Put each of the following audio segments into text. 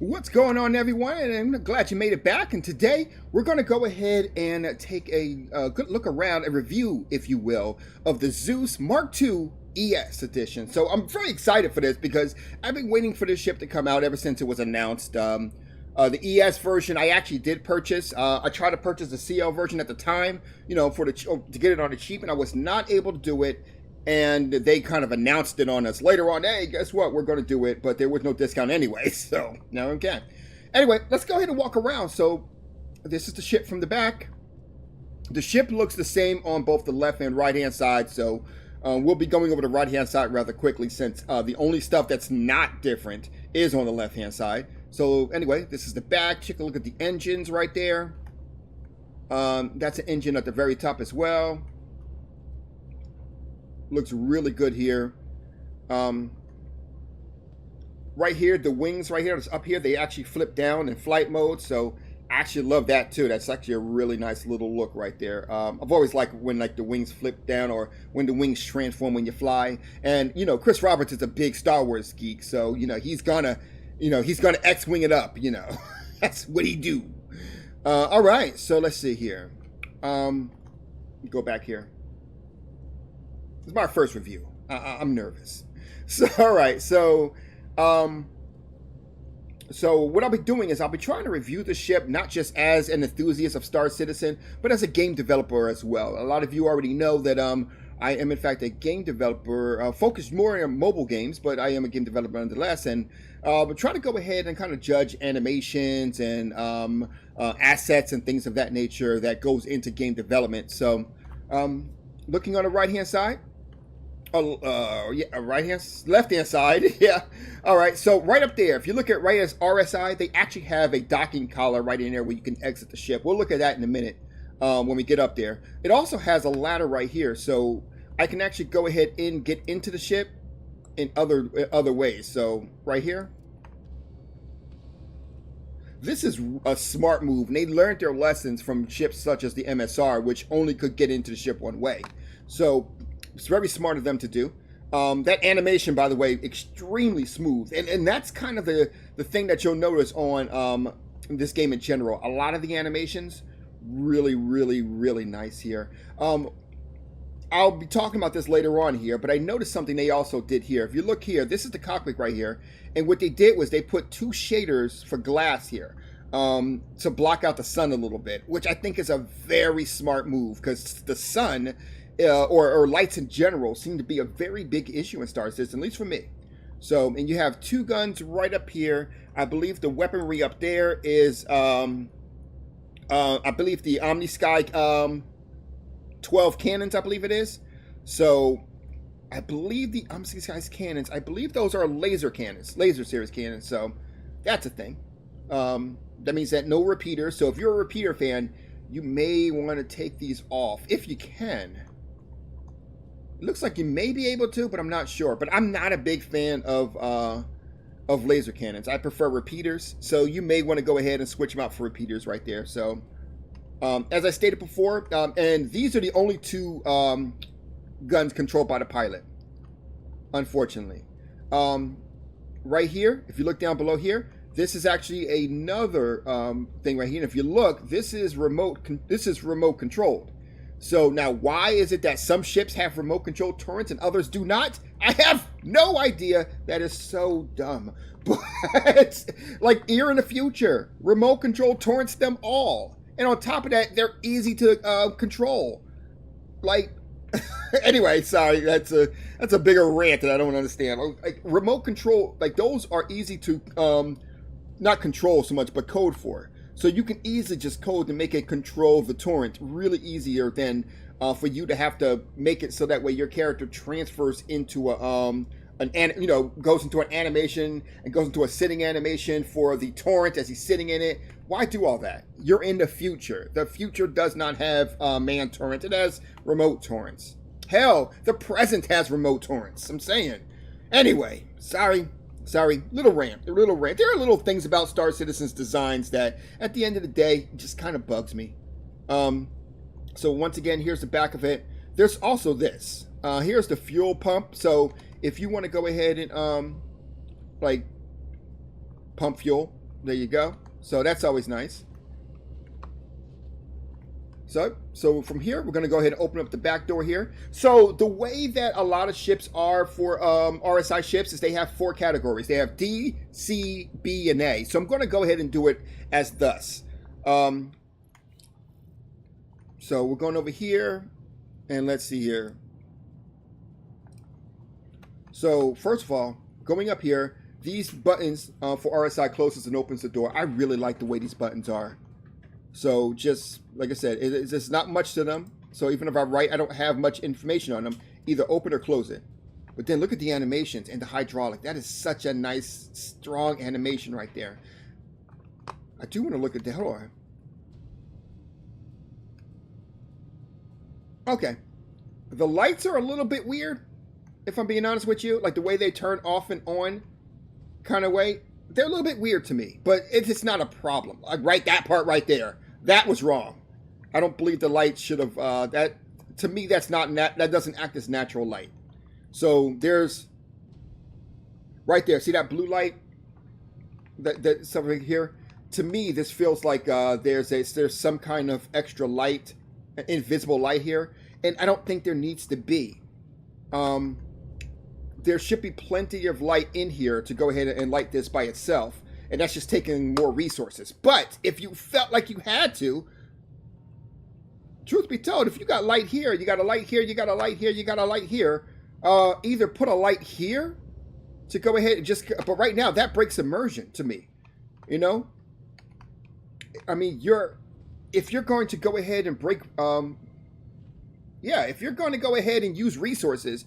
What's going on, everyone? And I'm glad you made it back. And today we're going to go ahead and take a good look around, a review, if you will, of the Zeus Mark II ES edition. So I'm very excited for this because I've been waiting for this ship to come out ever since it was announced. The ES version I actually did purchase. I tried to purchase the CL version at the time, to get it on the cheap, and I was not able to do it. And they kind of announced it on us later on. Hey, guess what? We're going to do it, but there was no discount anyway. So now okay. Anyway, let's go ahead and walk around. So this is the ship from the back. The ship looks the same on both the left and right hand side. So we'll be going over the right hand side rather quickly, since the only stuff that's not different is on the left hand side. So anyway, this is the back. Take a look at the engines right there. That's an engine at the very top as well. Looks really good here. Right here, the wings right here, that's up here, they actually flip down in flight mode. So I actually love that too. That's actually a really nice little look right there. I've always liked when the wings flip down, or when the wings transform when you fly. And Chris Roberts is a big Star Wars geek, so he's gonna X-wing it up. That's what he do. All right, so let's see here. Go back here. It's my first review. I'm nervous. So, all right. So what I'll be doing is I'll be trying to review the ship, not just as an enthusiast of Star Citizen, but as a game developer as well. A lot of you already know that I am, in fact, a game developer, focused more on mobile games, but I am a game developer nonetheless. And but try to go ahead and kind of judge animations and assets and things of that nature that goes into game development. So looking on the right-hand side, left-hand side, yeah. All right, so right up there, if you look at right as RSI, they actually have a docking collar right in there where you can exit the ship. We'll look at that in a minute when we get up there. It also has a ladder right here, so I can actually go ahead and get into the ship in other ways. So right here, this is a smart move, and they learned their lessons from ships such as the MSR, which only could get into the ship one way. So it's very smart of them to do. That animation, by the way, extremely smooth. And that's kind of the thing that you'll notice on this game in general. A lot of the animations, really, really, really nice here. I'll be talking about this later on here, but I noticed something they also did here. If you look here, this is the cockpit right here. And what they did was they put two shaders for glass here to block out the sun a little bit, which I think is a very smart move, because the sun or lights in general seem to be a very big issue in Star Citizen, at least for me. So, and you have two guns right up here. I believe the weaponry up there is, I believe the Omni-Sky 12 cannons, I believe it is. So, I believe the Omni-Sky cannons, I believe those are laser cannons, laser series cannons. So, that's a thing. That means that no repeaters. So, if you're a repeater fan, you may want to take these off if you can. It looks like you may be able to, but I'm not sure. But I'm not a big fan of laser cannons. I prefer repeaters. So you may want to go ahead and switch them out for repeaters right there. So as I stated before, and these are the only two guns controlled by the pilot, unfortunately. Right here, if you look down below here, this is actually another thing right here. And if you look, this is remote controlled. So now, why is it that some ships have remote control turrets and others do not? I have no idea. That is so dumb. But like, here in the future, remote control turrets them all, and on top of that, they're easy to control. Like, anyway, sorry, that's a bigger rant that I don't understand. Like, remote control, like, those are easy to not control so much, but code for. So you can easily just code to make it control the torrent really easier than for you to have to make it so that way your character transfers into goes into an animation and goes into a sitting animation for the torrent as he's sitting in it. Why do all that? You're in the future. The future does not have manned torrents. It has remote torrents. Hell, the present has remote torrents. I'm saying. Anyway, sorry, little rant. There are little things about Star Citizen's designs that, at the end of the day, just kind of bugs me. So once again, here's the back of it. There's also this. Here's the fuel pump. So if you want to go ahead and like pump fuel, There you go. So that's always nice. So from here, we're going to go ahead and open up the back door here. So the way that a lot of ships are for RSI ships is they have 4 categories. They have D, C, B, and A. So I'm going to go ahead and do it as thus. So we're going over here, and let's see here. So first of all, going up here, these buttons for RSI closes and opens the door. I really like the way these buttons are. So just like I said, it's not much to them. So even if I write, I don't have much information on them. Either open or close it. But then look at the animations and the hydraulic. That is such a nice, strong animation right there. I do want to look at the... Hold on. Okay. The lights are a little bit weird, if I'm being honest with you. Like the way they turn off and on kind of way. They're a little bit weird to me, but it's not a problem. Like right, that part right there, that was wrong. I don't believe the light should have. That to me, that's not that doesn't act as natural light. So there's right there. See that blue light? That something here. To me, this feels like there's some kind of extra light, invisible light here, and I don't think there needs to be. There should be plenty of light in here to go ahead and light this by itself. And that's just taking more resources. But if you felt like you had to, truth be told, if you got light here, you got a light here, you got a light here, you got a light here, either put a light here to go ahead and just, but right now that breaks immersion to me. You know? I mean, if you're going to go ahead and break, yeah, if you're going to go ahead and use resources,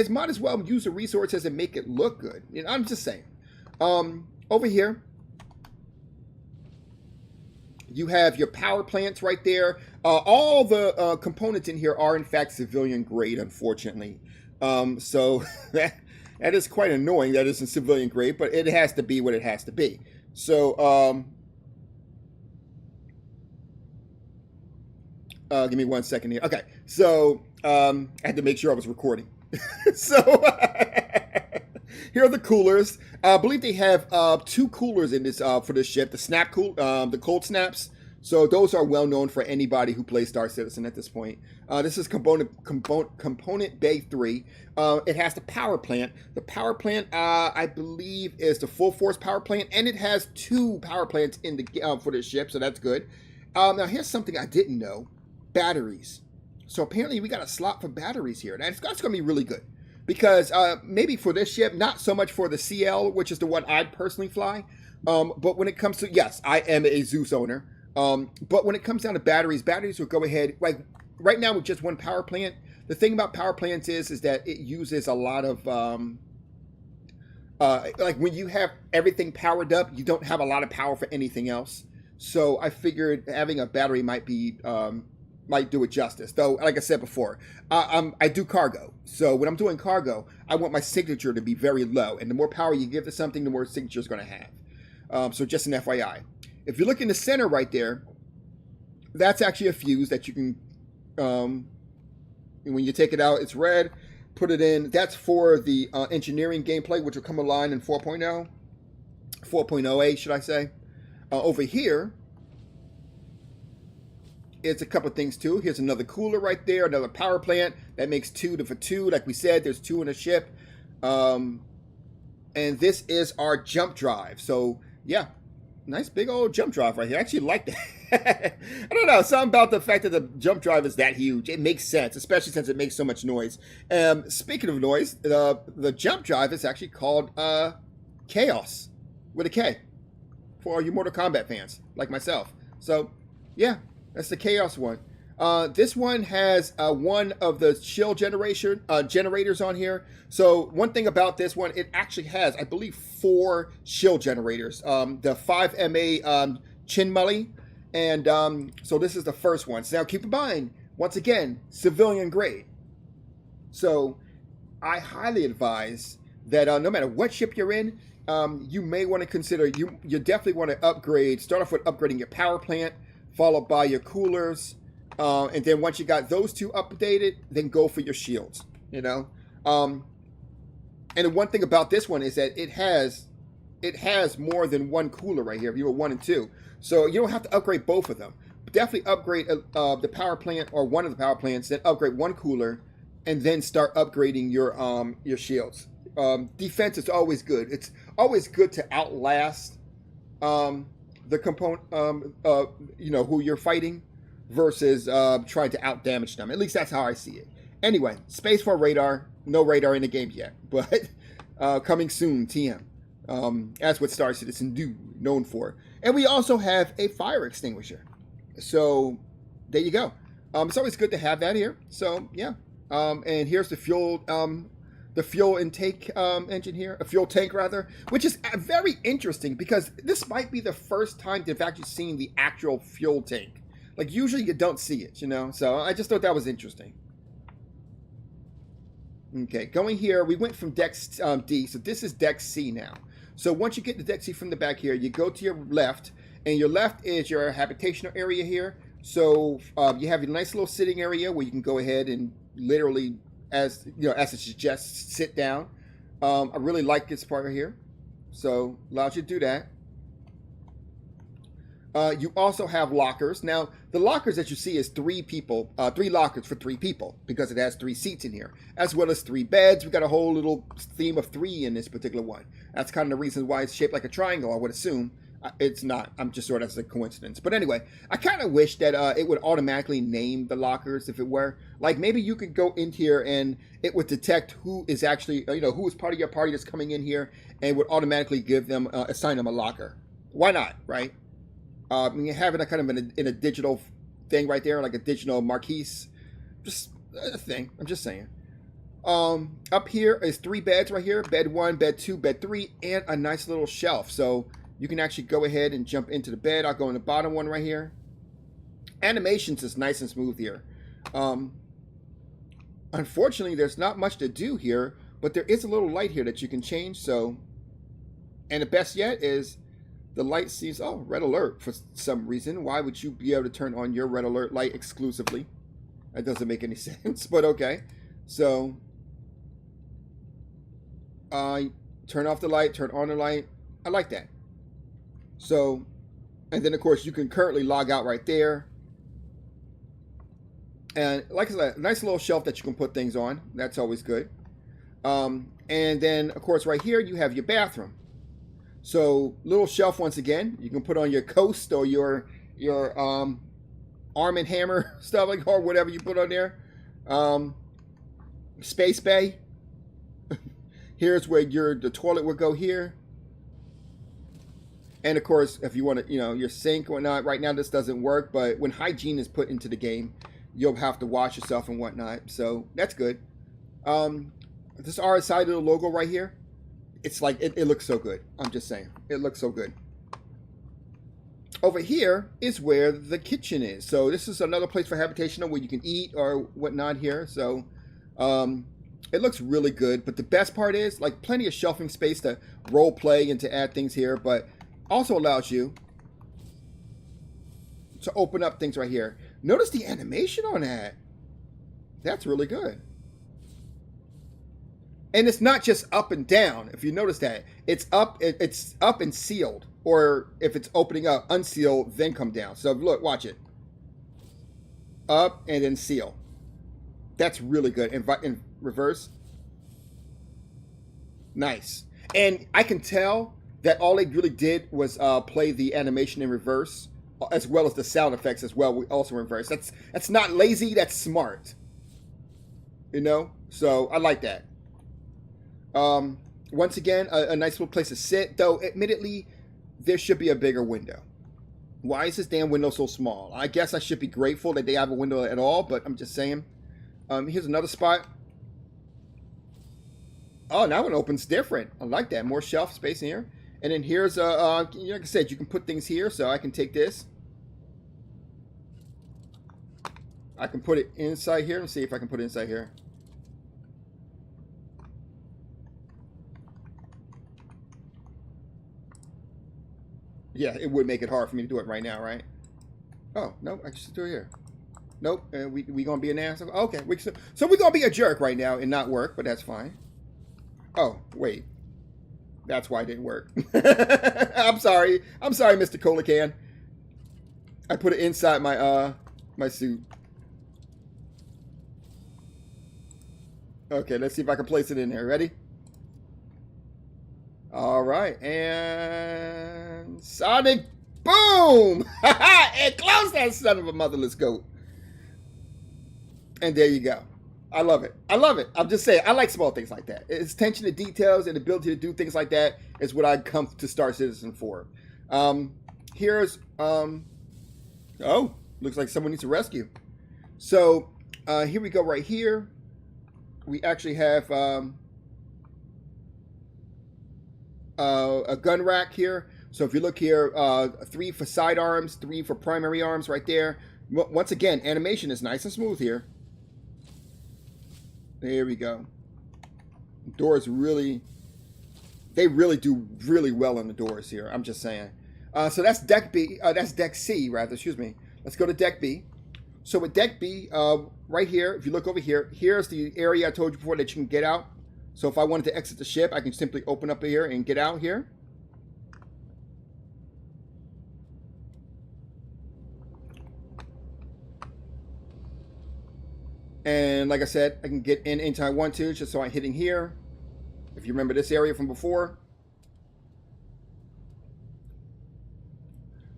might as well use the resources and make it look good. You know, I'm just saying. Over here, you have your power plants right there. All the components in here are, in fact, civilian grade, unfortunately. So that is quite annoying that it's in civilian grade, but it has to be what it has to be. So, give me 1 second here. Okay, so I had to make sure I was recording. So here are the coolers. I believe they have 2 coolers in this for this ship. The cold snaps. So those are well known for anybody who plays Star Citizen at this point. This is component Bay 3. It has the power plant. The power plant, I believe, is the full force power plant, and it has 2 power plants in the for this ship. So that's good. Now here's something I didn't know. Batteries. So apparently we got a slot for batteries here. That's going to be really good. Because maybe for this ship, not so much for the CL, which is the one I'd personally fly. But when it comes to, yes, I am a Zeus owner. But when it comes down to batteries will go ahead, like right now with just 1 power plant. The thing about power plants is that it uses a lot of, like when you have everything powered up, you don't have a lot of power for anything else. So I figured having a battery might be, might do it justice. Though, like I said before, I do cargo. So when I'm doing cargo, I want my signature to be very low. And the more power you give to something, the more signature is going to have. So just an FYI. If you look in the center right there, that's actually a fuse that you can, when you take it out, it's red, put it in. That's for the engineering gameplay, which will come online in 4.0, 4.08, should I say. Over here, it's a couple of things too. Here's another cooler right there, another power plant that makes 2 for 2. Like we said, there's 2 in a ship. And this is our jump drive. So yeah, nice big old jump drive right here. I actually like that. I don't know, something about the fact that the jump drive is that huge. It makes sense, especially since it makes so much noise. Speaking of noise, the jump drive is actually called Chaos with a K for all you Mortal Kombat fans like myself. So yeah. That's the Chaos one. This one has one of the shield generators on here. So one thing about this one, it actually has, I believe, 4 shield generators. The 5MA Chinmully. And so this is the first one. So now keep in mind, once again, civilian grade. So I highly advise that no matter what ship you're in, you may want to consider, you definitely want to upgrade, start off with upgrading your power plant, followed by your coolers, and then once you got those 2 updated, then go for your shields, you know. And the one thing about this one is that it has more than one cooler right here if you were 1 and 2. So you don't have to upgrade both of them. But definitely upgrade the power plant or one of the power plants, then upgrade one cooler, and then start upgrading your shields. Defense is always good. It's always good to outlast the component, who you're fighting, versus trying to out damage them. At least that's how I see it. Anyway, Space for radar. No radar in the game yet, but coming soon, TM. That's what Star Citizen do, known for. And we also have a fire extinguisher. So there you go. It's always good to have that here. So yeah. And here's the fuel intake engine here, a fuel tank rather, which is very interesting because this might be the first time they've actually seen the actual fuel tank. Like usually you don't see it, So I just thought that was interesting. Okay, going here, we went from deck D, so this is deck C now. So once you get to deck C from the back here, you go to your left, and your left is your habitational area here. So you have your nice little sitting area where you can go ahead and literally, as it suggests, sit down. I really like this part right here, so allows you to do that. You also have lockers. Now, the lockers that you see is 3 lockers for 3 people because it has 3 seats in here, as well as 3 beds. We got a whole little theme of 3 in this particular one. That's kind of the reason why it's shaped like a triangle, I would assume. It's not. I'm just sort of as a coincidence. But anyway, I kind of wish that it would automatically name the lockers if it were. Like maybe you could go in here and it would detect who is actually, who is part of your party that's coming in here and would automatically give them, assign them a locker. Why not, right? You have it kind of in a digital thing right there, like a digital marquise. Just a thing. I'm just saying. Up here is 3 beds right here. Bed 1, bed 2, bed 3, and a nice little shelf. So you can actually go ahead and jump into the bed. I'll go in the bottom one right here. Animations is nice and smooth here. Unfortunately, there's not much to do here, but there is a little light here that you can change. So, and the best yet is the light sees, red alert for some reason. Why would you be able to turn on your red alert light exclusively? That doesn't make any sense, but okay. So, turn off the light, turn on the light. I like that. So, and then of course you can currently log out right there. And like I said, a nice little shelf that you can put things on. That's always good. And then of course right here you have your bathroom. So little shelf once again. You can put on your coast or your Arm and Hammer stuff like or whatever you put on there. Space bay. Here's where the toilet would go here. And of course, if you want to, your sink or whatnot. Right now this doesn't work, but when hygiene is put into the game, you'll have to wash yourself and whatnot. So that's good. This RSI little logo right here, it's like it looks so good. I'm just saying, it looks so good. Over here is where the kitchen is. So this is another place for habitational where you can eat or whatnot here. So it looks really good. But the best part is like plenty of shelving space to role play and to add things here, but also allows you to open up things right here. Notice the animation on that. That's really good. And it's not just up and down. If you notice that, it's up and sealed. Or if it's opening up, unseal, then come down. So look, watch it. Up and then seal. That's really good. In reverse. Nice. And I can tell that all they really did was play the animation in reverse, as well as the sound effects as well, also in reverse. That's not lazy, that's smart. So I like that. Once again, a nice little place to sit, though admittedly, there should be a bigger window. Why is this damn window so small? I guess I should be grateful that they have a window at all, but I'm just saying. Here's another spot. Oh, that one opens different. I like that. More shelf space in here. And then here's, like I said, you can put things here, so I can take this. I can put it inside here. Let's see if I can put it inside here. Yeah, it would make it hard for me to do it right now, right? Oh, no, I can just do it here. Nope, we gonna be an ass? Okay, so we're gonna be a jerk right now and not work, but that's fine. Oh, wait. That's why it didn't work. I'm sorry. I'm sorry, Mr. Cola Can. I put it inside my my suit. Okay, let's see if I can place it in there. Ready? All right, and Sonic boom! And close that son of a motherless goat. And there you go. I love it. I love it. I'm just saying, I like small things like that. It's attention to details and ability to do things like that is what I come to Star Citizen for. Here's, oh, looks like someone needs a rescue. So, here we go right here. We actually have a gun rack here. So if you look here, 3 for sidearms, 3 for primary arms right there. Once again, animation is nice and smooth here. There we go. Doors really, they really do really well on the doors here. I'm just saying. So that's deck B. That's deck C, rather. Excuse me. Let's go to deck B. So with deck B, right here, if you look over here, here's the area I told you before that you can get out. So if I wanted to exit the ship, I can simply open up here and get out here. And like I said, I can get in anytime I want to, just so I'm hitting here. If you remember this area from before.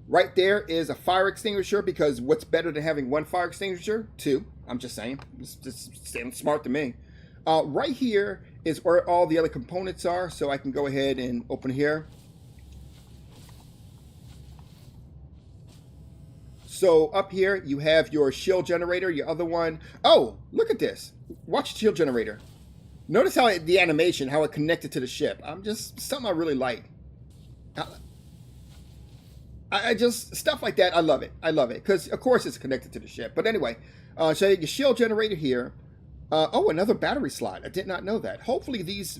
Right there is a fire extinguisher, because what's better than having 1 fire extinguisher? 2. I'm just saying. It's just sounds smart to me. Right here is where all the other components are, so I can go ahead and open here. So up here, you have your shield generator, your other one. Oh, look at this. Watch the shield generator. Notice how the animation, how it connected to the ship. Something I really like. I just, stuff like that, I love it. I love it. Because, of course, it's connected to the ship. But anyway, so your shield generator here. Oh, another battery slot. I did not know that. Hopefully these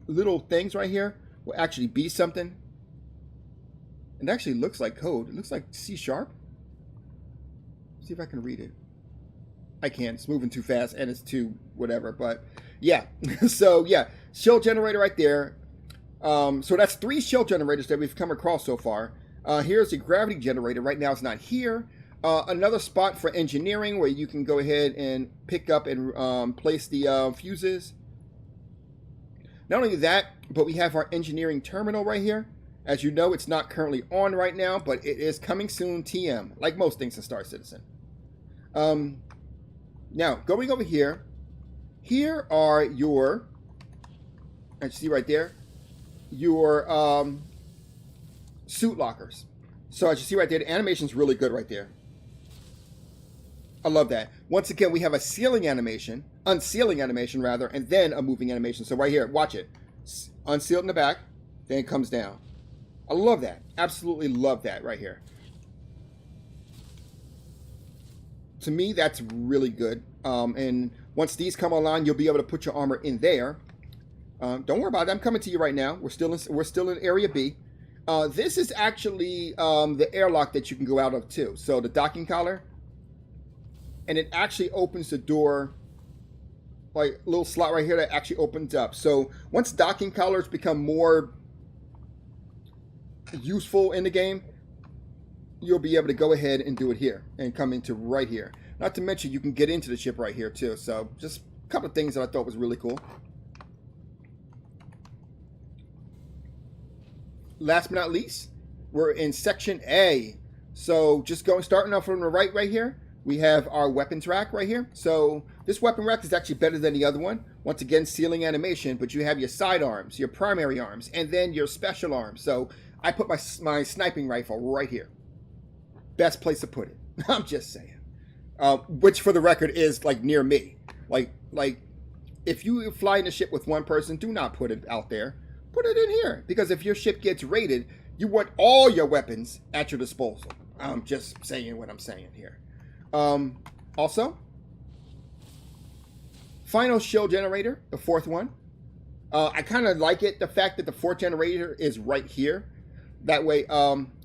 little things right here will actually be something. It actually looks like code. It looks like C#. See if I can read it. I can't. It's moving too fast and it's too whatever. But yeah. So yeah, shield generator right there. So that's 3 shield generators that we've come across so far. Here's the gravity generator. Right now it's not here. Another spot for engineering where you can go ahead and pick up and place the fuses. Not only that, but we have our engineering terminal right here. As you know, it's not currently on right now, but it is coming soon, TM, like most things in Star Citizen. Now, going over here, here are your, as you see right there, your suit lockers. So as you see right there, the animation's really good right there. I love that. Once again, we have a sealing animation, unsealing animation rather, and then a moving animation. So right here, watch it. Unsealed in the back, then it comes down. I love that. Absolutely love that right here. To me, that's really good. And once these come online, you'll be able to put your armor in there. Don't worry about it. I'm coming to you right now. We're still in Area B. This is actually the airlock that you can go out of too. So the docking collar. And it actually opens the door, like a little slot right here that actually opens up. So once docking collars become more useful in the game, you'll be able to go ahead and do it here and come into right here. Not to mention you can get into the ship right here too. So just a couple of things that I thought was really cool. Last but not least, we're in section A. So just starting off from the right here, we have our weapons rack right here. So this weapon rack is actually better than the other one. Once again, sealing animation, but you have your sidearms, your primary arms, and then your special arms. So I put my sniping rifle right here. Best place to put it. I'm just saying. Which for the record is like near me. Like if you fly in a ship with one person, do not put it out there. Put it in here. Because if your ship gets raided, you want all your weapons at your disposal. I'm just saying what I'm saying here. Also, final shield generator, the 4th one. I kind of like it, the fact that the 4th generator is right here. That way,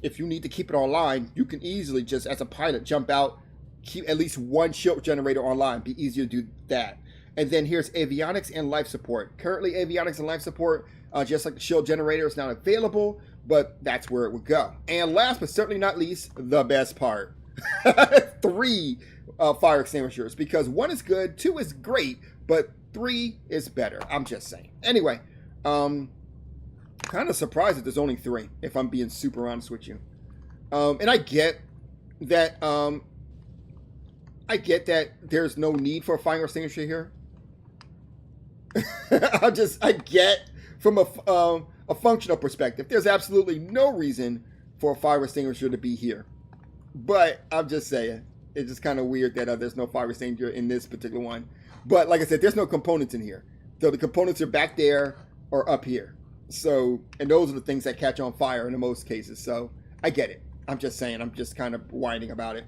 if you need to keep it online, you can easily just, as a pilot, jump out, keep at least 1 shield generator online. Be easier to do that. And then here's avionics and life support. Currently, avionics and life support, just like the shield generator is not available, but that's where it would go. And last but certainly not least, the best part. 3 fire extinguishers, because 1 is good, 2 is great, but 3 is better. I'm just saying. Anyway, kind of surprised that there's only 3, if I'm being super honest with you. And I get that there's no need for a fire extinguisher here. I get from a functional perspective, there's absolutely no reason for a fire extinguisher to be here. But I'm just saying, it's just kind of weird that there's no fire extinguisher in this particular one. But like I said, there's no components in here. So the components are back there or up here. So, and those are the things that catch on fire in most cases. So I get it. I'm just saying, I'm just kind of whining about it.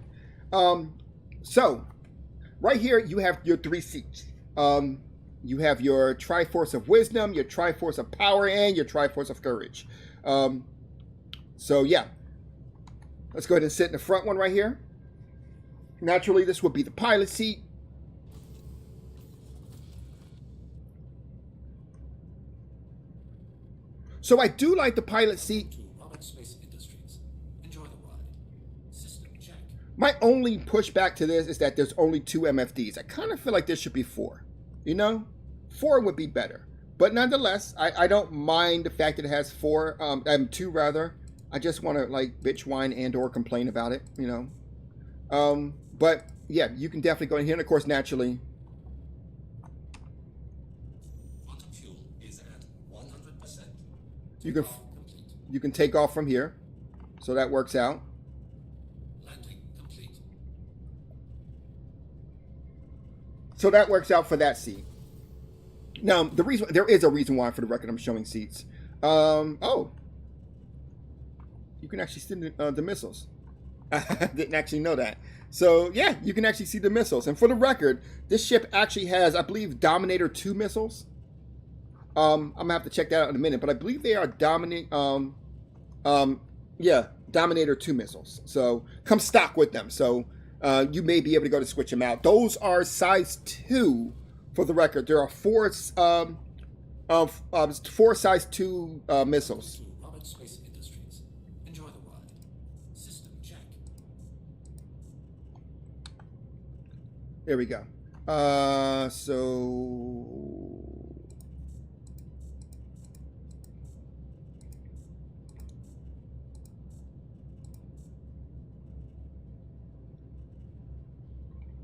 So right here, you have your 3 seats. You have your Triforce of Wisdom, your Triforce of Power, and your Triforce of Courage. So yeah, let's go ahead and sit in the front one right here. Naturally, this would be the pilot seat. So I do like the pilot seat. My only pushback to this is that there's only 2 MFDs. I kind of feel like there should be 4. You know, 4 would be better. But nonetheless, I don't mind the fact that it has 2 rather. I just want to like bitch, whine, and or complain about it, you know. But yeah, you can definitely go in here, and of course, naturally, quantum fuel is at 100%. You can take off from here, so that works out. Landing complete. So that works out for that seat. Now, there is a reason why, for the record, I'm showing seats. Oh, you can actually see the missiles. I didn't actually know that. So yeah, you can actually see the missiles. And for the record, this ship actually has, I believe, Dominator 2 missiles. I'm gonna have to check that out in a minute, but I believe they are Dominator 2 missiles. So come stock with them. So you may be able to go to switch them out. Those are size 2. For the record, there are 4 size 2 missiles. Enjoy the ride. System check. There we go. So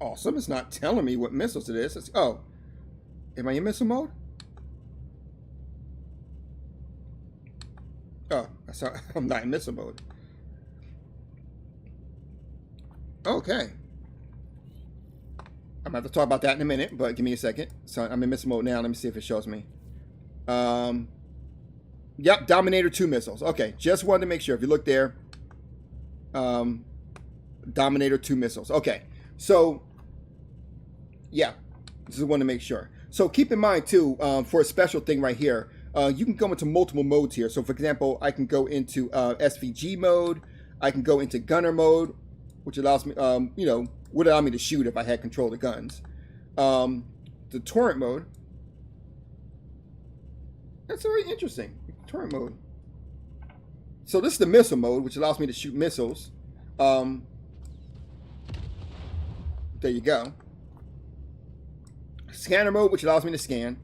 awesome. It's not telling me what missiles it is. Oh, am I in missile mode? Oh, I'm not in missile mode. Okay. I'm going to have to talk about that in a minute, but give me a second. So I'm in missile mode now. Let me see if it shows me. Yep, Dominator 2 missiles. Okay, just wanted to make sure. If you look there, Dominator 2 missiles. Okay, so yeah, just want to make sure. So keep in mind too, for a special thing right here, you can go into multiple modes here. So for example, I can go into SVG mode. I can go into gunner mode, which allows me, would allow me to shoot if I had control of the guns. The torrent mode. That's very interesting. Torrent mode. So this is the missile mode, which allows me to shoot missiles. There you go. Scanner mode, which allows me to scan.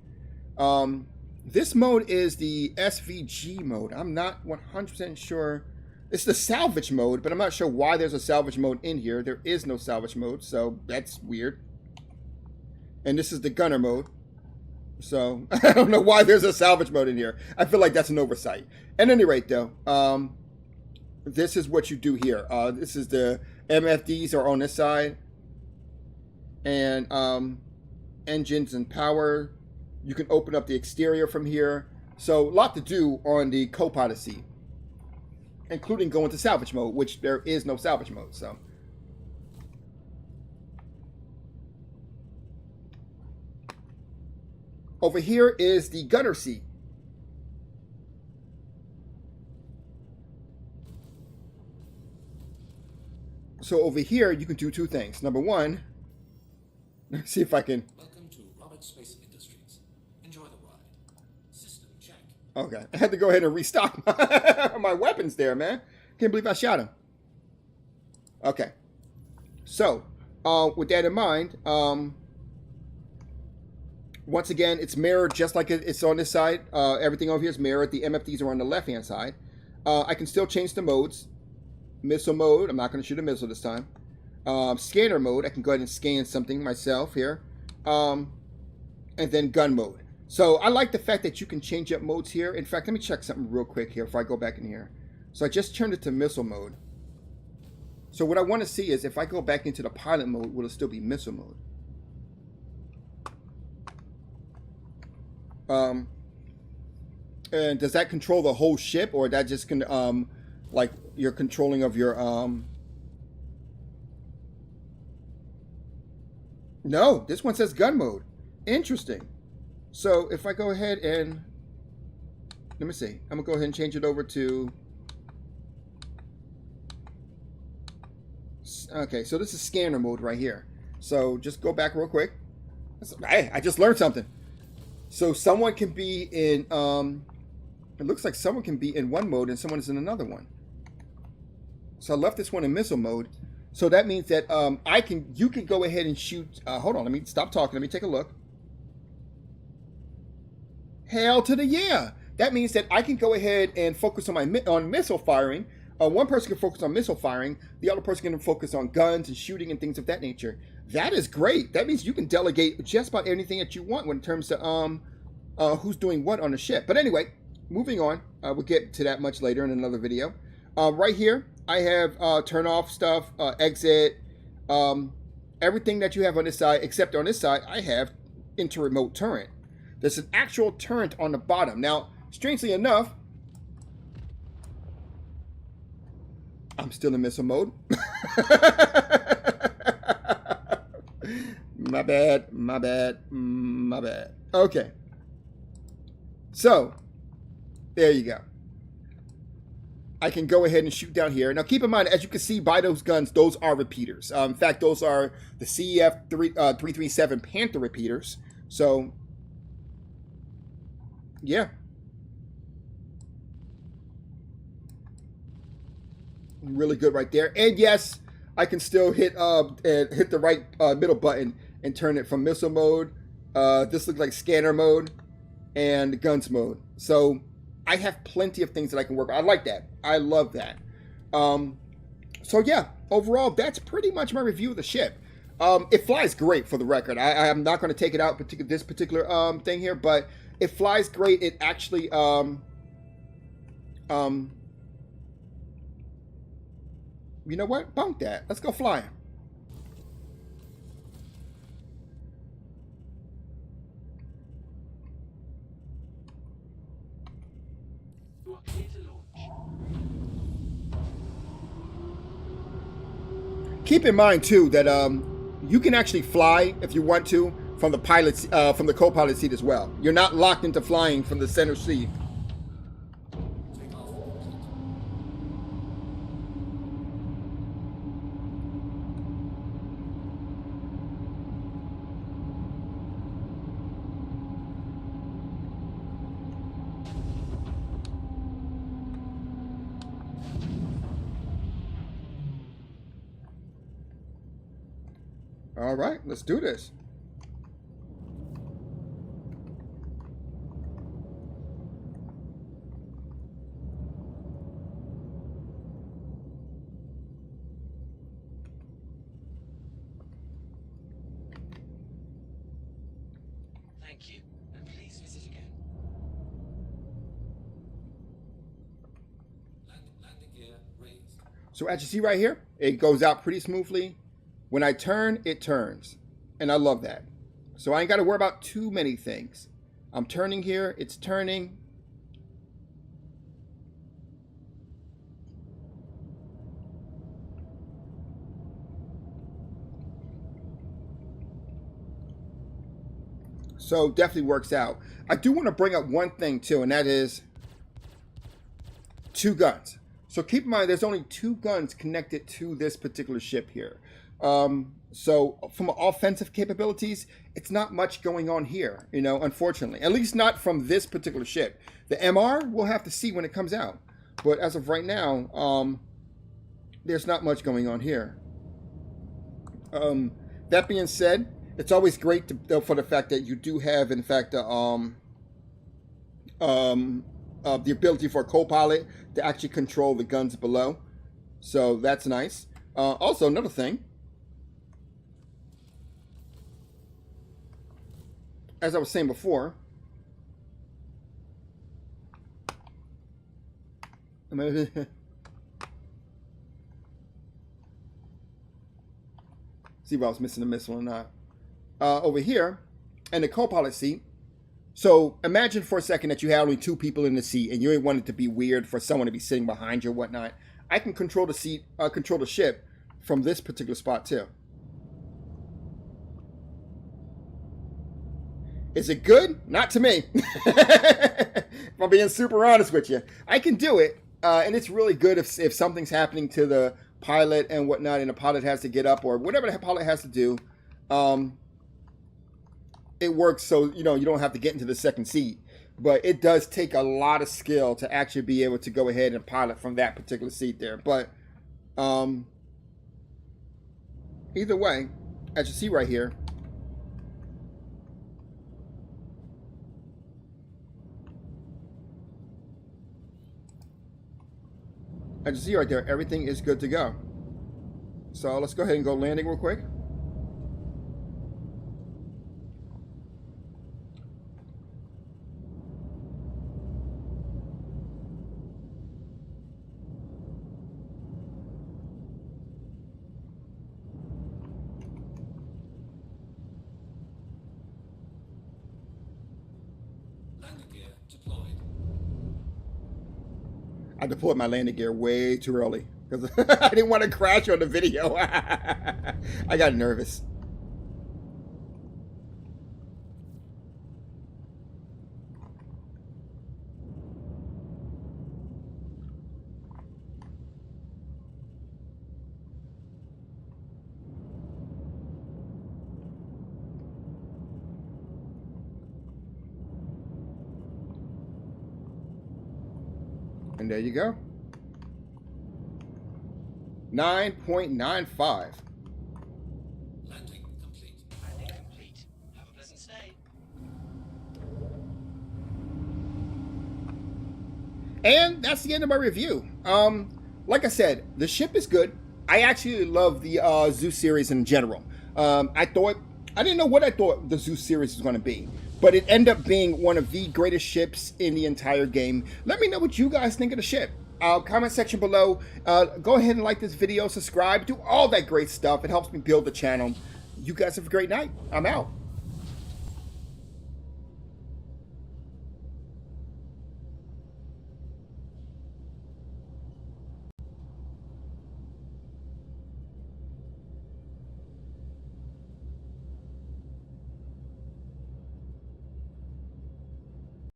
This mode is the SVG mode. I'm not 100% sure. It's the salvage mode, but I'm not sure why there's a salvage mode in here. There is no salvage mode, so that's weird. And this is the gunner mode. So I don't know why there's a salvage mode in here. I feel like that's an oversight. At any rate, though, this is what you do here. This is the MFDs are on this side. And engines and power. You can open up the exterior from here. So a lot to do on the co-pilot seat, including going to salvage mode, which there is no salvage mode. So over here is the gunner seat. So over here you can do 2 things. Number 1, let's see if I can. Welcome to Roberts Space Industries. Enjoy the ride. System check. Okay, I had to go ahead and restock my weapons there, man. Can't believe I shot him. Okay, so with that in mind, once again, it's mirrored just like it's on this side. Everything over here is mirrored. The MFDs are on the left-hand side. I can still change the modes. Missile mode, I'm not going to shoot a missile this time. Scanner mode, I can go ahead and scan something myself here. And then gun mode. So I like the fact that you can change up modes here. In fact, let me check something real quick here before I go back in here. So I just turned it to missile mode. So what I want to see is if I go back into the pilot mode, will it still be missile mode? And does that control the whole ship, or that just can like you're controlling of your No, this one says gun mode. Interesting. So if I go ahead and let me see, I'm gonna go ahead and change it over to, okay, so this is scanner mode right here. So just go back real quick. Hey, I just learned something. So someone can be in it looks like someone can be in one mode and someone is in another one. So I left this one in missile mode. So that means that you can go ahead and shoot. Hold on, let me stop talking. Let me take a look. Hell to the yeah! That means that I can go ahead and focus on missile firing. One person can focus on missile firing. The other person can focus on guns and shooting and things of that nature. That is great. That means you can delegate just about anything that you want when it comes to who's doing what on the ship. But anyway, moving on. We'll get to that much later in another video. Right here, I have turn off stuff, exit, everything that you have on this side, except on this side, I have inter-remote turret. There's an actual turret on the bottom. Now, strangely enough, I'm still in missile mode. My bad, my bad, my bad. Okay. So, there you go. I can go ahead and shoot down here. Now, keep in mind, as you can see by those guns, those are repeaters. In fact, those are the CEF 337 Panther repeaters. So, yeah. Really good right there. And yes, I can still hit the right middle button and turn it from missile mode. This looks like scanner mode and guns mode. So I have plenty of things that I can work on. I like that. I love that. So yeah, overall, that's pretty much my review of the ship. It flies great, for the record. I am not going to take it out this particular thing here, but it flies great. It actually you know what? Bunk that. Let's go flying. Keep in mind too that you can actually fly if you want to from the pilot's from the co-pilot seat as well. You're not locked into flying from the center seat. All right, let's do this. Thank you, and please visit again. Landing gear raised. So as you see right here, it goes out pretty smoothly. When I turn, it turns. And I love that. So I ain't got to worry about too many things. I'm turning here, it's turning. So definitely works out. I do want to bring up one thing too, and that is 2 guns. So keep in mind, there's only 2 guns connected to this particular ship here. So from offensive capabilities, it's not much going on here, you know, unfortunately. At least not from this particular ship. The MR, we'll have to see when it comes out. But as of right now, there's not much going on here. That being said, it's always great for the fact that you do have, in fact, the ability for a co-pilot to actually control the guns below. So that's nice. Also, another thing, as I was saying before, see if I was missing a missile or not. Over here, in the co-pilot seat. So imagine for a second that you had only 2 people in the seat, and you ain't want it to be weird for someone to be sitting behind you or whatnot. I can control the seat, control the ship from this particular spot too. Is it good? Not to me. If I'm being super honest with you, I can do it, and it's really good if something's happening to the pilot and whatnot, and the pilot has to get up or whatever the pilot has to do. It works so you know you don't have to get into the second seat, but it does take a lot of skill to actually be able to go ahead and pilot from that particular seat there. But either way, as you see right here, as you see right there, everything is good to go. So let's go ahead and go landing real quick. Landing gear deployed. I deployed my landing gear way too early because I didn't want to crash on the video. I got nervous. And there you go. 9.95. Landing complete. Landing complete. Have a pleasant stay. And that's the end of my review. Like I said, the ship is good. I actually love the Zeus series in general. I didn't know what I thought the Zeus series was going to be, but it ended up being one of the greatest ships in the entire game. Let me know what you guys think of the ship. Comment section below. Go ahead and like this video, subscribe, do all that great stuff. It helps me build the channel. You guys have a great night. I'm out.